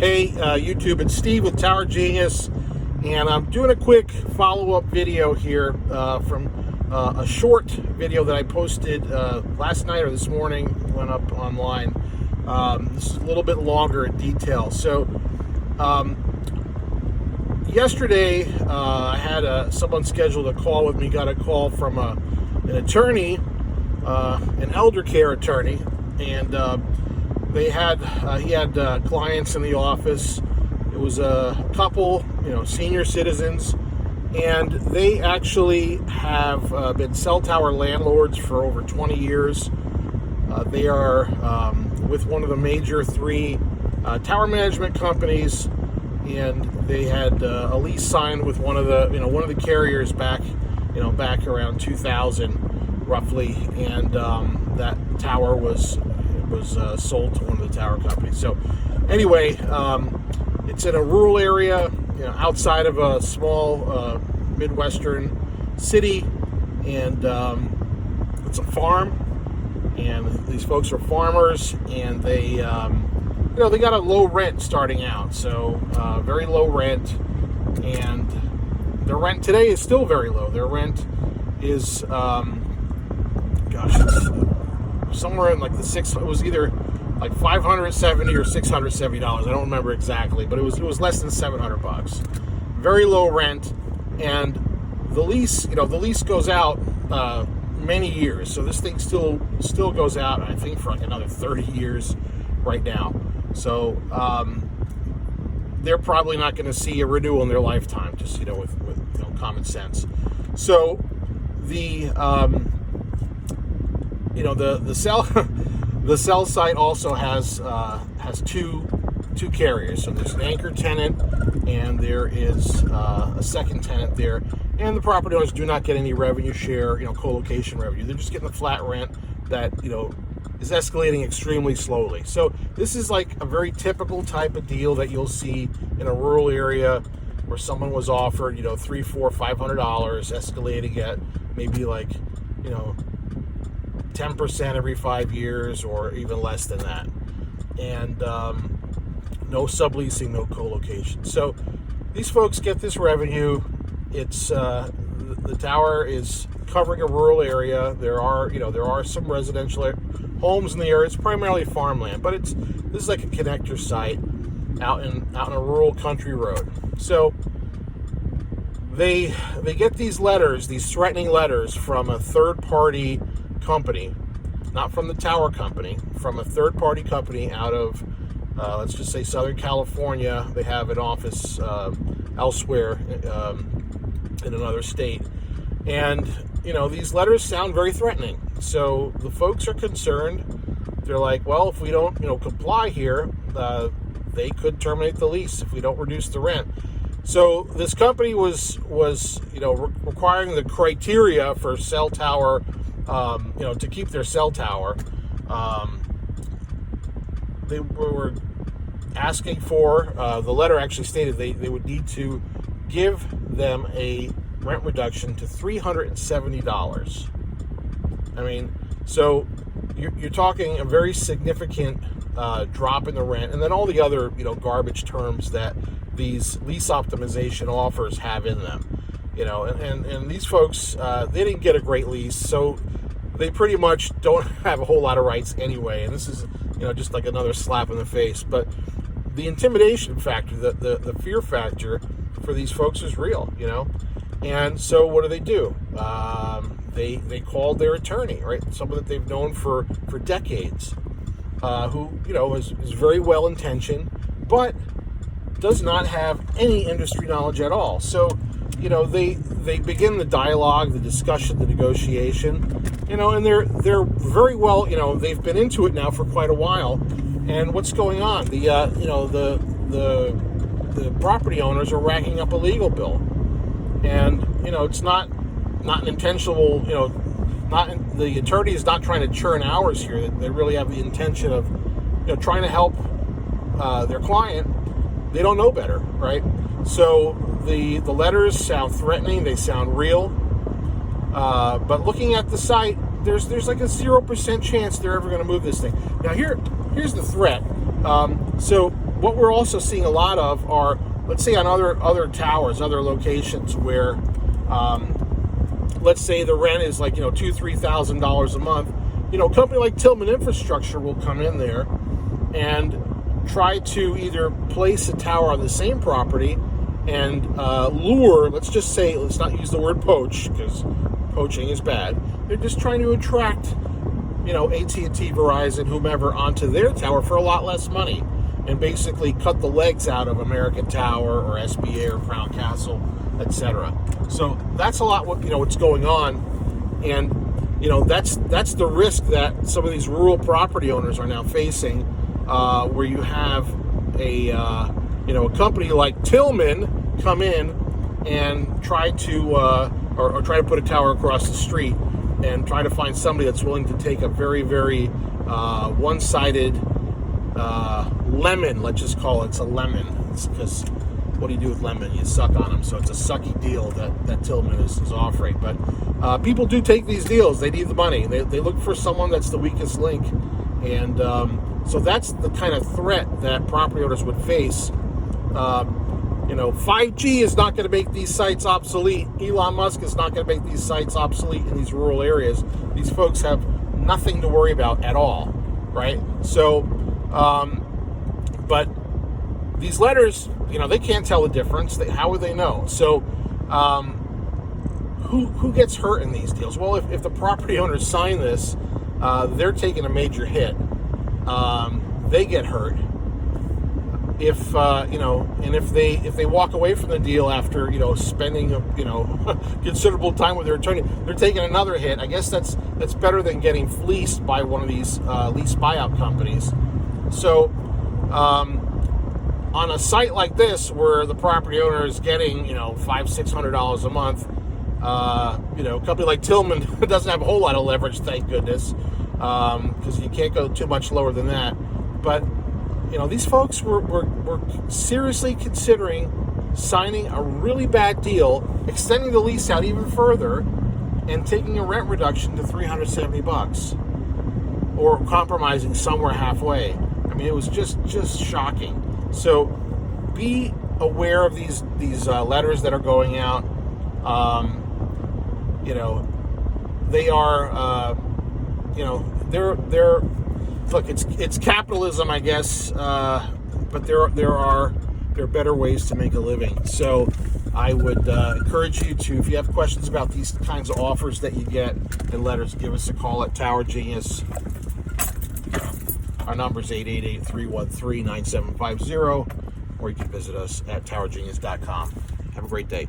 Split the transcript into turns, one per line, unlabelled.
Hey, YouTube, it's Steve with Tower Genius, and I'm doing a quick follow-up video here from a short video that I posted last night or this morning, went up online. This is a little bit longer in detail. So, yesterday I had someone scheduled a call with me, got a call from an attorney, an elder care attorney, and he had clients in the office. It was a couple, senior citizens, and they actually have been cell tower landlords for over 20 years. They are with one of the major three tower management companies, and they had a lease signed with one of the carriers back around 2000 roughly, and that tower was sold to one of the tower companies. So anyway, it's in a rural area, outside of a small Midwestern city, and it's a farm, and these folks are farmers, and they they got a low rent starting out, so very low rent, and their rent today is still very low. Their rent is it's somewhere in like it was either like $570 or $670. I don't remember exactly, but it was less than $700. Very low rent, and the lease goes out many years. So this thing still goes out, I think, for like another 30 years right now. So they're probably not going to see a renewal in their lifetime, just with common sense. So the the cell site also has two carriers. So there's an anchor tenant, and there is a second tenant there. And the property owners do not get any revenue share, co-location revenue. They're just getting the flat rent that is escalating extremely slowly. So this is like a very typical type of deal that you'll see in a rural area where someone was offered, $300, $400, $500, escalating at maybe like 10% every 5 years, or even less than that, and no subleasing, no co-location. So these folks get this revenue. It's the tower is covering a rural area. There are some residential homes in the area. It's primarily farmland, but this is like a connector site out in a rural country road. So they get these letters, these threatening letters from a third-party company, not from the tower company, from a third-party company out of, let's just say, Southern California. They have an office elsewhere in another state. And, these letters sound very threatening. So the folks are concerned. They're like, well, if we don't, comply here, they could terminate the lease if we don't reduce the rent. So this company was requiring the criteria for cell tower, to keep their cell tower. They were asking for, the letter actually stated they would need to give them a rent reduction to $370. I mean, so you're talking a very significant drop in the rent, and then all the other garbage terms that these lease optimization offers have in them. And these folks, they didn't get a great lease, so they pretty much don't have a whole lot of rights anyway. And this is, just like another slap in the face. But the intimidation factor, the fear factor for these folks is real, And so what do? They called their attorney, right? Someone that they've known for decades, who, is very well intentioned, but does not have any industry knowledge at all. So, they begin the dialogue, the discussion, the negotiation, and they're very well, they've been into it now for quite a while. And what's going on? The property owners are racking up a legal bill, and it's not an intentional, the attorney is not trying to churn hours here. They really have the intention of, trying to help their client. They don't know better, right? So the letters sound threatening. They sound real. But looking at the site, there's like a 0% chance they're ever going to move this thing. Now here's the threat. So what we're also seeing a lot of are, let's say on other towers, other locations where, let's say the rent is like, $2,000-$3,000 a month. A company like Tillman Infrastructure will come in there and try to either place a tower on the same property and lure, let's not use the word poach, because poaching is bad. They're just trying to attract, AT&T, Verizon, whomever, onto their tower for a lot less money, and basically cut the legs out of American Tower or SBA or Crown Castle, etc. So that's a lot what's going on, and that's the risk that some of these rural property owners are now facing, where you have a company like Tillman come in and try to or try to put a tower across the street and try to find somebody that's willing to take a very, very one-sided lemon. Let's just call it. It's a lemon. Because what do you do with lemon? You suck on them. So it's a sucky deal that Tillman is offering. But people do take these deals. They need the money. They look for someone that's the weakest link. And so that's the kind of threat that property owners would face. 5G is not going to make these sites obsolete. Elon Musk is not going to make these sites obsolete in these rural areas. These folks have nothing to worry about at all, right? So, but these letters, they can't tell the difference. How would they know? So, who gets hurt in these deals? Well, if the property owners sign this, they're taking a major hit. They get hurt. If and if they walk away from the deal after spending considerable time with their attorney, they're taking another hit. I guess that's better than getting fleeced by one of these lease buyout companies. So on a site like this where the property owner is getting $500-$600 a month, a company like Tillman doesn't have a whole lot of leverage, thank goodness, because you can't go too much lower than that. But these folks were seriously considering signing a really bad deal, extending the lease out even further, and taking a rent reduction to $370, or compromising somewhere halfway. I mean, it was just shocking. So be aware of these letters that are going out. They are, they're. Look, it's capitalism, I guess, but there are better ways to make a living. So I would encourage you to, if you have questions about these kinds of offers that you get in letters, give us a call at Tower Genius. Our number is 888-313-9750, or you can visit us at towergenius.com. Have a great day.